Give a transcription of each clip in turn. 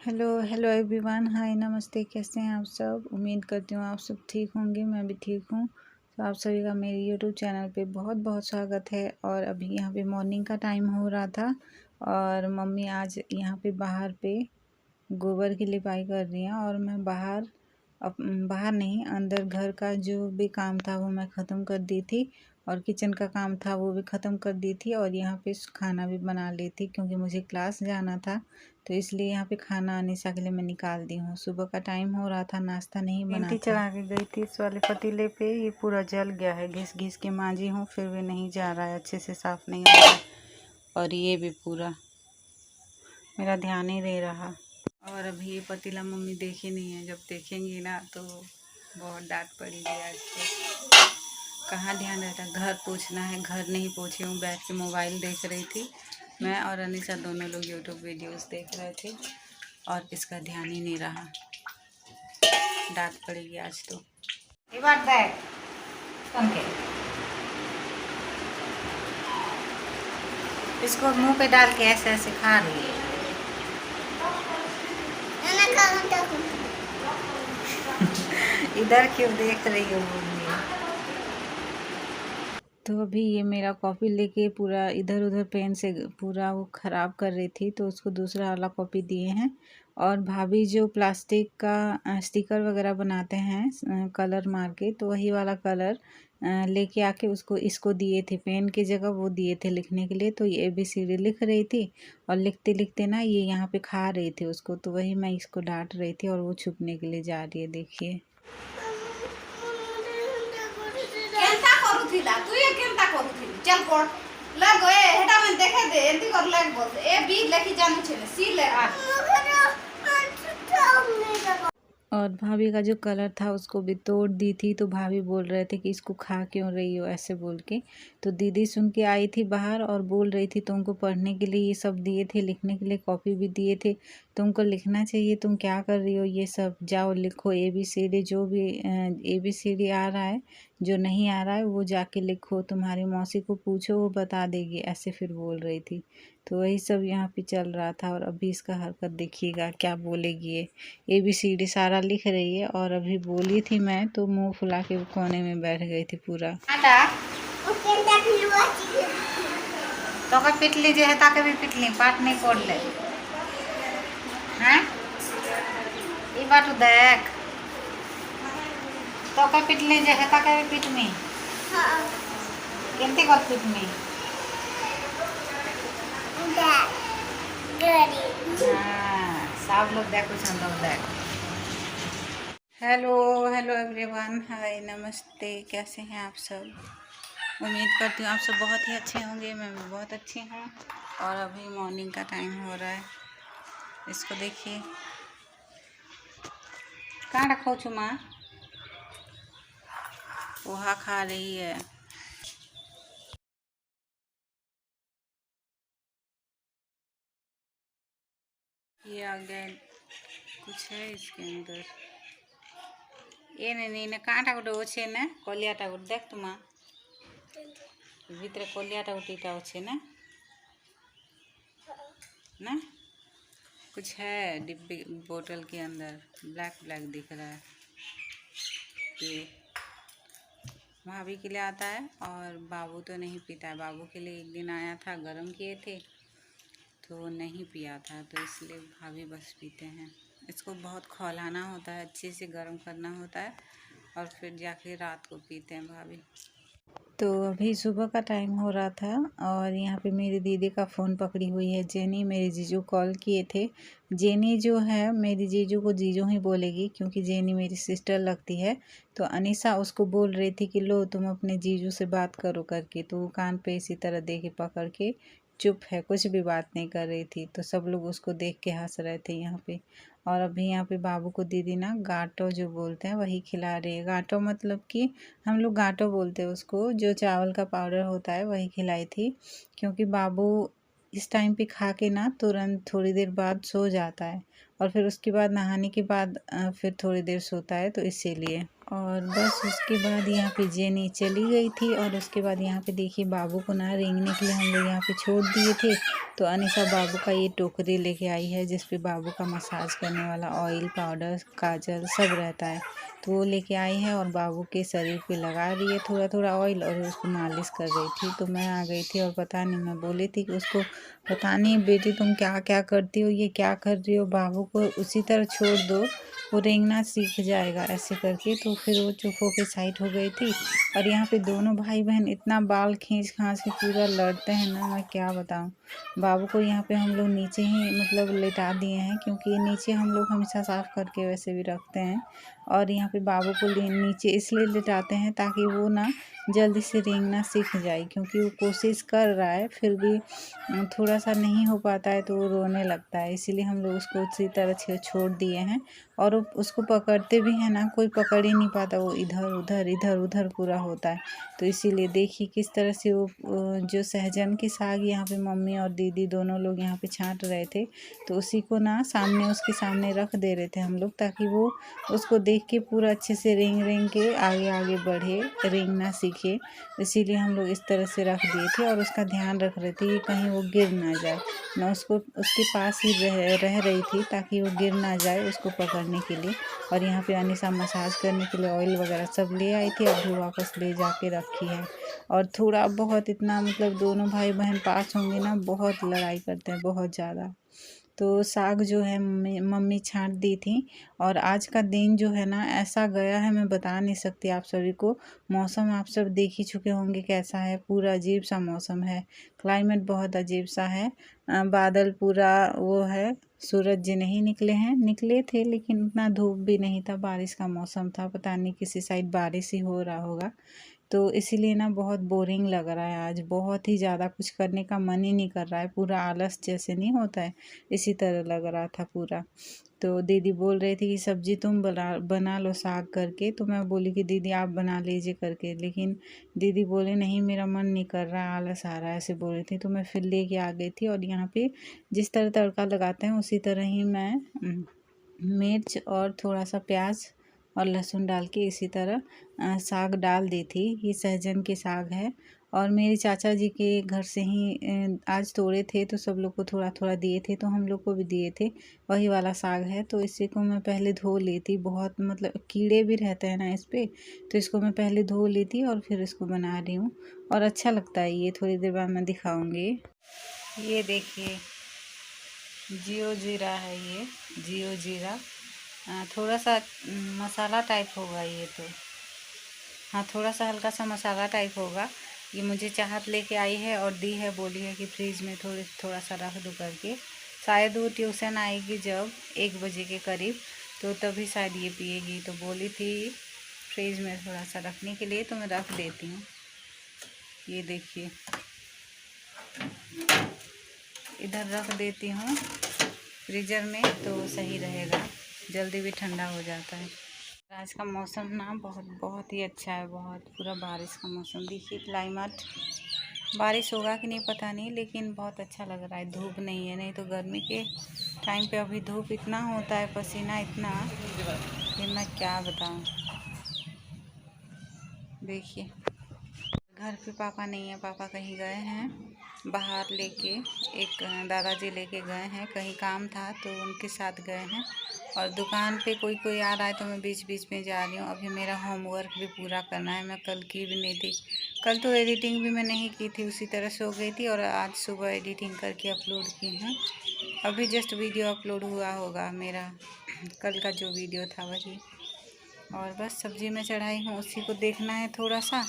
Hello hello everyone, हाय नमस्ते। कैसे हैं आप सब? उम्मीद करती हूँ आप सब ठीक होंगे। मैं भी ठीक हूँ। तो आप सभी का मेरे यूट्यूब चैनल पे बहुत बहुत स्वागत है। और अभी यहाँ पे मॉर्निंग का टाइम हो रहा था और मम्मी आज यहाँ पे बाहर पे गोबर की लिपाई कर रही हैं और मैं बाहर नहीं, अंदर घर का जो भी काम था वो मैं ख़त्म कर दी थी और किचन का काम था वो भी ख़त्म कर दी थी और यहाँ पे खाना भी बना ली थी क्योंकि मुझे क्लास जाना था। तो इसलिए यहाँ पे खाना अनिशा के लिए मैं निकाल दी हूँ। सुबह का टाइम हो रहा था, नाश्ता नहीं बना था। चढ़ा के गई थी इस वाले पतीले पे, ये पूरा जल गया है। घिस घिस के मांजी हूँ फिर भी नहीं जा रहा है, अच्छे से साफ़ नहीं हो रहा है। और ये भी पूरा मेरा ध्यान ही दे रहा। और अभी ये पतीला मम्मी देखी नहीं है, जब देखेंगी ना तो बहुत डांट पड़ेगी। आज तो कहाँ ध्यान रहता है, घर पोछना है, घर नहीं पोछी हूँ। बैठ के मोबाइल देख रही थी मैं और अनिशा, दोनों लोग यूट्यूब वीडियोस देख रहे थे और इसका ध्यान ही नहीं रहा। डांट पड़ेगी आज तो। ये बात है इसको मुंह पे डाल के ऐसे ऐसे खा रही है। इधर क्यों देख रही हो? तो अभी ये मेरा कॉपी लेके पूरा इधर उधर पेन से पूरा वो ख़राब कर रही थी, तो उसको दूसरा वाला कॉपी दिए हैं। और भाभी जो प्लास्टिक का स्टिकर वगैरह बनाते हैं कलर मार के, तो वही वाला कलर लेके आके इसको दिए थे। पेन की जगह वो दिए थे लिखने के लिए। तो ये ABCD लिख रही थी और लिखते लिखते ना ये यहाँ पे खा रही थी उसको, तो वही मैं इसको डांट रही थी और वो छुपने के लिए जा रही है। देखिए चल पढ़ लग गए हेटा में देखे दे एंती कर लग बोल ए बी लेके जानु छे सी ले आ। और भाभी का जो कलर था उसको भी तोड़ दी थी, तो भाभी बोल रहे थे कि इसको खा क्यों रही हो ऐसे बोल के। तो दीदी सुन के आई थी बाहर और बोल रही थी तुमको पढ़ने के लिए ये सब दिए थे, लिखने के लिए कॉपी भी दिए थे, तुमको लिखना चाहिए, तुम क्या कर रही हो ये सब, जाओ लिखो ABCD। जो भी ABCD आ रहा है, जो नहीं आ रहा है वो जाके लिखो, तुम्हारी मौसी को पूछो वो बता देगी, ऐसे फिर बोल रही थी। तो वही सब यहाँ पे चल रहा था। और अभी इसका हरकत देखिएगा क्या बोलेगी ये। ABCD सारा लिख रही है और अभी बोली थी मैं तो मुंह फुला के कोने में बैठ गई थी पूरा। तो का पिटली जे है ताके भी पिटली पाठ नहीं पढ़ ले हैं ई बात देख तो का पिटली जे है ताके भी पिटमी। हां केंती कर पिटमी हाँ सब लोग देखो हम लोग देख। हेलो हेलो एवरीवन, हाय नमस्ते। कैसे हैं आप सब? उम्मीद करती हूँ आप सब बहुत ही अच्छे होंगे। मैं भी बहुत अच्छी हूँ। और अभी मॉर्निंग का टाइम हो रहा है। इसको देखिए कहाँ रखो चुमा, पोहा खा रही है। ये आ गया कुछ है इसके अंदर। ये नहीं काँटा गोटे अच्छे ना कलियाटा गोटे देख तुमा भितर कलियाटा गोटेटा अच्छे ना ना कुछ है डिब्बे बोतल के अंदर, ब्लैक ब्लैक दिख रहा है। ये भाभी के लिए आता है और बाबू तो नहीं पीता है। बाबू के लिए एक दिन आया था, गरम किए थे तो नहीं पिया था, तो इसलिए भाभी बस पीते हैं। इसको बहुत खौलाना होता है, अच्छे से गर्म करना होता है और फिर जाके रात को पीते हैं भाभी। तो अभी सुबह का टाइम हो रहा था और यहाँ पे मेरी दीदी का फ़ोन पकड़ी हुई है जेनी। मेरे जीजू कॉल किए थे। जेनी जो है मेरी जीजू को जीजू ही बोलेगी क्योंकि जेनी मेरी सिस्टर लगती है। तो अनीशा उसको बोल रही थी कि लो तुम अपने जीजू से बात करो करके, तो वो कान पे इसी तरह दे के पकड़ के चुप है, कुछ भी बात नहीं कर रही थी। तो सब लोग उसको देख के हंस रहे थे यहाँ पे। और अभी यहाँ पे बाबू को दीदी ना गाटो जो बोलते हैं वही खिला रही है। गाटो मतलब कि हम लोग गाटो बोलते हैं उसको, जो चावल का पाउडर होता है वही खिलाई थी। क्योंकि बाबू इस टाइम पे खा के ना तुरंत थोड़ी देर बाद सो जाता है और फिर उसके बाद नहाने के बाद फिर थोड़ी देर सोता है, तो इसीलिए। और बस उसके बाद यहाँ पे जेनी चली गई थी। और उसके बाद यहाँ पे देखिए बाबू को ना रेंगने के लिए हम लोग यहाँ पे छोड़ दिए थे। तो अनिशा बाबू का ये टोकरी लेके आई है जिस पे बाबू का मसाज करने वाला ऑयल, पाउडर, काजल सब रहता है। तो वो लेके आई है और बाबू के शरीर पे लगा रही है थोड़ा थोड़ा ऑयल और उसको मालिश कर रही थी। तो मैं आ गई थी और पता नहीं, मैं बोली थी कि उसको पता नहीं बेटी तुम क्या क्या करती हो, ये क्या कर रही हो, बाबू को उसी तरह छोड़ दो, वो रेंगना सीख जाएगा ऐसे करके। तो फिर वो चुप होके साइड हो गई थी। और यहाँ पे दोनों भाई बहन इतना बाल खींच खांच के पूरा लड़ते हैं ना, मैं क्या बताऊँ। बाबू को यहाँ पे हम लोग नीचे ही मतलब लेटा दिए हैं क्योंकि नीचे हम लोग हमेशा साफ़ करके वैसे भी रखते हैं। और यहाँ पे बाबू को नीचे इसलिए लेटाते हैं ताकि वो ना जल्दी से रेंगना सीख जाए, क्योंकि वो कोशिश कर रहा है फिर भी थोड़ा सा नहीं हो पाता है तो वो रोने लगता है। इसीलिए हम लोग उसको उसी तरह छोड़ दिए हैं। और उसको पकड़ते भी हैं ना, कोई पकड़ ही नहीं पाता, वो इधर उधर पूरा होता है। तो इसीलिए देखिए किस तरह से वो जो सहजन की साग यहाँ पे मम्मी और दीदी दोनों लोग यहाँ पे छांट रहे थे, तो उसी को ना सामने उसके सामने रख दे रहे थे हम लोग, ताकि वो उसको देख के पूरा अच्छे से रेंग रेंग के आगे आगे बढ़े, रेंगना सीखे। इसीलिए हम लोग इस तरह से रख दिए थे और उसका ध्यान रख रहे थे कि कहीं वो गिर ना जाए। मैं उसको उसके पास ही रह रही थी ताकि वो गिर ना जाए, उसको पकड़ने के लिए। और यहाँ पे अनिशा मसाज करने के लिए ऑयल वगैरह सब ले आई थी, अभी वापस ले जाके रखी है। और थोड़ा बहुत इतना मतलब दोनों भाई बहन पास होंगे ना, बहुत लड़ाई करते हैं, बहुत ज़्यादा। तो साग जो है मम्मी छाँट दी थी। और आज का दिन जो है ना ऐसा गया है, मैं बता नहीं सकती आप सभी को। मौसम आप सब देख ही चुके होंगे कैसा है, पूरा अजीब सा मौसम है, क्लाइमेट बहुत अजीब सा है। बादल पूरा वो है, सूरज जी नहीं निकले हैं, निकले थे लेकिन उतना धूप भी नहीं था, बारिश का मौसम था, पता नहीं किसी साइड बारिश ही हो रहा होगा। तो इसीलिए ना बहुत बोरिंग लग रहा है आज, बहुत ही ज़्यादा कुछ करने का मन ही नहीं कर रहा है, पूरा आलस जैसे नहीं होता है, इसी तरह लग रहा था पूरा। तो दीदी बोल रही थी कि सब्जी तुम बना लो साग करके, तो मैं बोली कि दीदी आप बना लीजिए करके, लेकिन दीदी बोले नहीं मेरा मन नहीं कर रहा, आलस आ रहा है, ऐसे बोल रही थी। तो मैं फिर लेके आ गई थी और यहाँ पे जिस तरह तड़का लगाते हैं उसी तरह ही मैं मिर्च और थोड़ा सा प्याज और लहसुन डाल के इसी तरह साग डाल दी थी। ये सहजन के साग है और मेरे चाचा जी के घर से ही आज तोड़े थे, तो सब लोग को थोड़ा थोड़ा दिए थे, तो हम लोग को भी दिए थे। वही वाला साग है। तो इसी को मैं पहले धो ली थी, बहुत मतलब कीड़े भी रहते हैं ना इस पर, तो इसको मैं पहले धो ली थी और फिर इसको बना रही हूँ। और अच्छा लगता है ये, थोड़ी देर बाद मैं दिखाऊँगी। ये देखिए जियो जीरा है, ये जियो जीरा थोड़ा सा मसाला टाइप होगा ये तो, हाँ थोड़ा सा हल्का सा मसाला टाइप होगा। ये मुझे चाहत लेके आई है और दी है, बोली है कि फ्रिज में थोड़ा सा रख दो करके। शायद वो ट्यूशन आएगी जब 1 बजे के करीब, तो तभी शायद ये पिएगी, तो बोली थी फ्रिज में थोड़ा सा रखने के लिए, तो मैं रख देती हूँ। ये देखिए इधर रख देती हूँ फ्रीज़र में, तो सही रहेगा, जल्दी भी ठंडा हो जाता है। आज का मौसम ना बहुत ही अच्छा है, बहुत पूरा बारिश का मौसम। देखिए क्लाइमेट, बारिश होगा कि नहीं पता नहीं, लेकिन बहुत अच्छा लग रहा है। धूप नहीं है, नहीं तो गर्मी के टाइम पे अभी धूप इतना होता है, पसीना इतना कि मैं क्या बताऊँ। देखिए घर पे पापा नहीं है, पापा कहीं गए हैं बाहर लेके, एक दादाजी लेके गए हैं, कहीं काम था तो उनके साथ गए हैं। और दुकान पे कोई आ रहा है तो मैं बीच बीच में जा रही हूँ। अभी मेरा होमवर्क भी पूरा करना है, मैं कल की भी नहीं थी, कल तो एडिटिंग भी मैं नहीं की थी, उसी तरह सो गई थी। और आज सुबह एडिटिंग करके अपलोड की हूँ, अभी जस्ट वीडियो अपलोड हुआ होगा मेरा, कल का जो वीडियो था वही। और बस सब्जी में चढ़ाई हूँ, उसी को देखना है थोड़ा सा।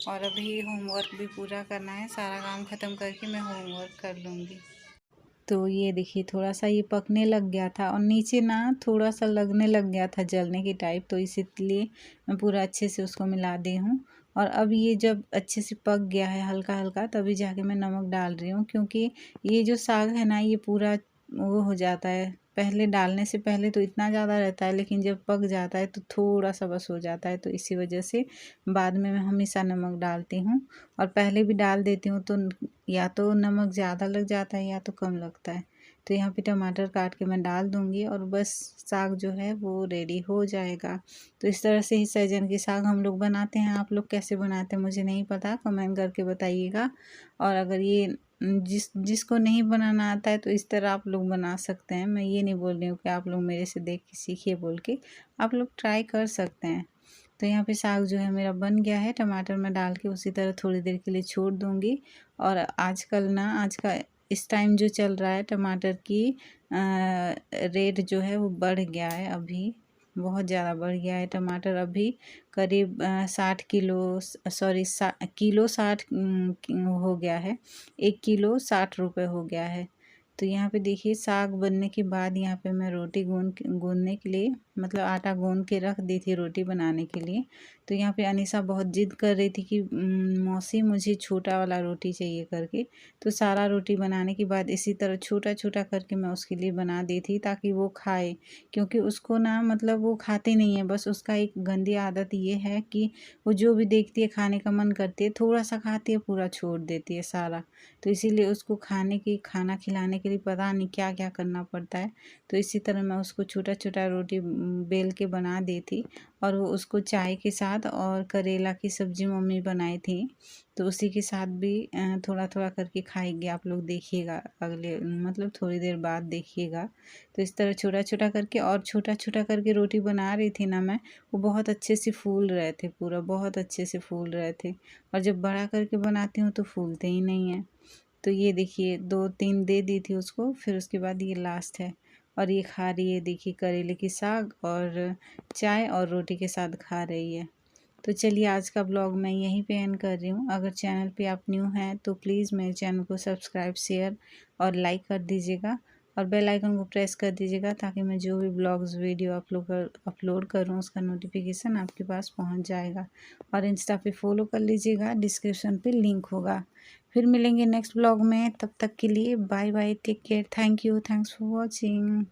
और अभी होमवर्क भी पूरा करना है, सारा काम ख़त्म करके मैं होमवर्क कर लूँगी। तो ये देखिए थोड़ा सा ये पकने लग गया था और नीचे ना थोड़ा सा लगने लग गया था जलने की टाइप, तो इसलिए मैं पूरा अच्छे से उसको मिला दी हूँ। और अब ये जब अच्छे से पक गया है हल्का हल्का, तभी जाके मैं नमक डाल रही हूँ, क्योंकि ये जो साग है ना ये पूरा वो हो जाता है, पहले डालने से पहले तो इतना ज़्यादा रहता है, लेकिन जब पक जाता है तो थोड़ा सा बस हो जाता है। तो इसी वजह से बाद में मैं हमेशा नमक डालती हूँ, और पहले भी डाल देती हूँ तो या तो नमक ज़्यादा लग जाता है या तो कम लगता है। तो यहाँ पे टमाटर काट के मैं डाल दूँगी और बस साग जो है वो रेडी हो जाएगा। तो इस तरह से ही सहजन की साग हम लोग बनाते हैं। आप लोग कैसे बनाते हैं मुझे नहीं पता, कमेंट करके बताइएगा। और अगर ये जिसको नहीं बनाना आता है तो इस तरह आप लोग बना सकते हैं। मैं ये नहीं बोल रही हूँ कि आप लोग मेरे से देख के सीखिए बोल के, आप लोग ट्राई कर सकते हैं। तो यहाँ पे साग जो है मेरा बन गया है। टमाटर में डाल के उसी तरह थोड़ी देर के लिए छोड़ दूँगी। और आजकल ना, आज का इस टाइम जो चल रहा है टमाटर की रेट जो है वो बढ़ गया है, अभी बहुत ज़्यादा बढ़ गया है टमाटर। अभी करीब 60 किलो, सॉरी किलो 60 हो गया है। 1 किलो 60 रुपये हो गया है। तो यहाँ पे देखिए साग बनने के बाद यहाँ पे मैं रोटी गूंदने के लिए, मतलब आटा गूंद के रख दी थी रोटी बनाने के लिए। तो यहाँ पे अनीसा बहुत जिद कर रही थी कि मौसी मुझे छोटा वाला रोटी चाहिए करके। तो सारा रोटी बनाने के बाद इसी तरह छोटा छोटा करके मैं उसके लिए बना दी थी ताकि वो खाए। क्योंकि उसको ना, मतलब वो खाती नहीं है, बस उसका एक गंदी आदत ये है कि वो जो भी देखती है खाने का मन करती है, थोड़ा सा खाती है पूरा छोड़ देती है सारा। तो इसीलिए उसको खाना खिलाने के लिए पता नहीं क्या क्या करना पड़ता है। तो इसी तरह मैं उसको छोटा छोटा रोटी बेल के बना दी थी। और वो उसको चाय के साथ और करेला की सब्ज़ी मम्मी बनाई थी, तो उसी के साथ भी थोड़ा थोड़ा करके खाएगी। आप लोग देखिएगा, अगले मतलब थोड़ी देर बाद देखिएगा। तो इस तरह छोटा छोटा करके और छोटा छोटा करके रोटी बना रही थी ना मैं, वो बहुत अच्छे से फूल रहे थे, पूरा बहुत अच्छे से फूल रहे थे। और जब बड़ा करके बनाती हूँ तो फूलते ही नहीं हैं। तो ये देखिए 2-3 दे दी थी उसको, फिर उसके बाद ये लास्ट है। और ये खा रही है, देखिए करेले की साग और चाय और रोटी के साथ खा रही है। तो चलिए आज का ब्लॉग मैं यहीं पे एंड कर रही हूँ। अगर चैनल पे आप न्यू हैं तो प्लीज़ मेरे चैनल को सब्सक्राइब, शेयर और लाइक कर दीजिएगा। और बेल आइकन को प्रेस कर दीजिएगा ताकि मैं जो भी ब्लॉग्स वीडियो अपलोड करूँ उसका नोटिफिकेशन आपके पास पहुँच जाएगा। और इंस्टा पे फॉलो कर लीजिएगा, डिस्क्रिप्शन पे लिंक होगा। फिर मिलेंगे नेक्स्ट ब्लॉग में, तब तक के लिए bye bye, take care, thank you, thanks for watching.